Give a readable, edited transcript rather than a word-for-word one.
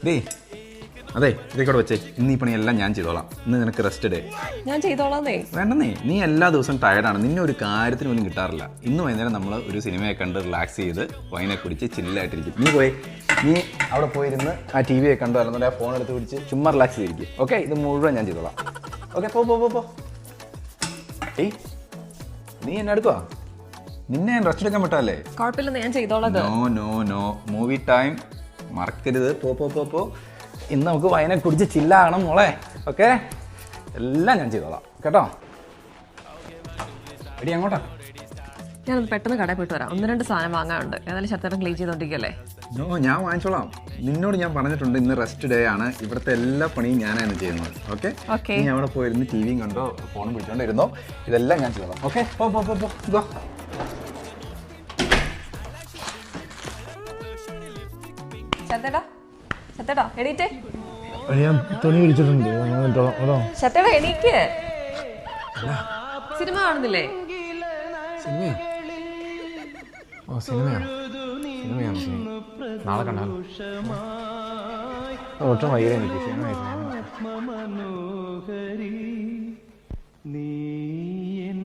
Day അതെ ഇതേക്കൂടെ വെച്ചേ ഇന്ന് ഈ പണിയെല്ലാം ഞാൻ ചെയ്തോളാം. ഇന്ന് നിനക്ക് റെസ്റ്റ് ഡേ. ഞാൻ ചെയ്തോളാന്നേ. വേണ്ടെന്നേ, നീ എല്ലാ ദിവസവും ടയർഡാണ്, നിന്നെ ഒരു കാര്യത്തിന് പോലും കിട്ടാറില്ല. ഇന്ന് വൈകുന്നേരം നമ്മൾ ഒരു സിനിമയെ കണ്ട് റിലാക്സ് ചെയ്ത് വൈനെ കുടിച്ച് ചില്ലായിട്ടിരിക്കും. നീ അവിടെ പോയിരുന്ന് ആ ടി വിയെ കണ്ടു അല്ലെന്നുണ്ടെങ്കിൽ ആ ഫോൺ എടുത്ത് പിടിച്ച് ചുമ്മാ റിലാക്സ് ചെയ്തിരിക്കും. ഓക്കെ, ഇത് മുഴുവൻ ഞാൻ ചെയ്തോളാം. ഓക്കെ, പോ. ഏയ് നീ എന്നെ എടുക്കുവാ? നിന്നെ ഞാൻ റെസ്റ്റ് എടുക്കാൻ പറ്റല്ലേ? കുഴപ്പമില്ലെന്ന് ഞാൻ ചെയ്തോളാം. നോ മൂവി ടൈം മറക്കരുത്. പോ. ഇന്ന് നമുക്ക് വൈനെ കുടിച്ച് ചില്ലാകണം മോളെ. ഓക്കെ, എല്ലാം ഞാൻ ചെയ്തോളാം കേട്ടോ. എടി അങ്ങോട്ടാ. ഞാനത് പെട്ടെന്ന് കടയിൽ പോയിട്ട് വരാം. 1-2 സാധനം വാങ്ങാനുണ്ട്. ഏതായാലും ശത്തേട്ടൻ ക്ലീൻ ചെയ്തോണ്ടിരിക്കല്ലേ. ഞാൻ വാങ്ങിച്ചോളാം. നിന്നോട് ഞാൻ പറഞ്ഞിട്ടുണ്ട് ഇന്ന് റെസ്റ്റ് ഡേ ആണ്. ഇവിടുത്തെ എല്ലാ പണിയും ഞാനാണ് ചെയ്യുന്നത്. ഓക്കെ, നീ അവിടെ പോയിരുന്ന് ടി വിയും കണ്ടോ ഫോണും പിടിച്ചോണ്ടിരുന്നോ, ഇതെല്ലാം ഞാൻ ചെയ്തോളാം. ഓക്കെ, പോ. ശത്തേട്ടാ എണീറ്റേ. ഞാൻ തുണി വിരിച്ചിട്ടുണ്ട്. ശത്തേട്ടാ എണീക്ക്. സിനിമ കാണുന്നില്ലേ? സിനിമയാണ് നാളെ കണ്ടാലോ? ഒട്ടും വൈകി എനിക്ക് സിനിമ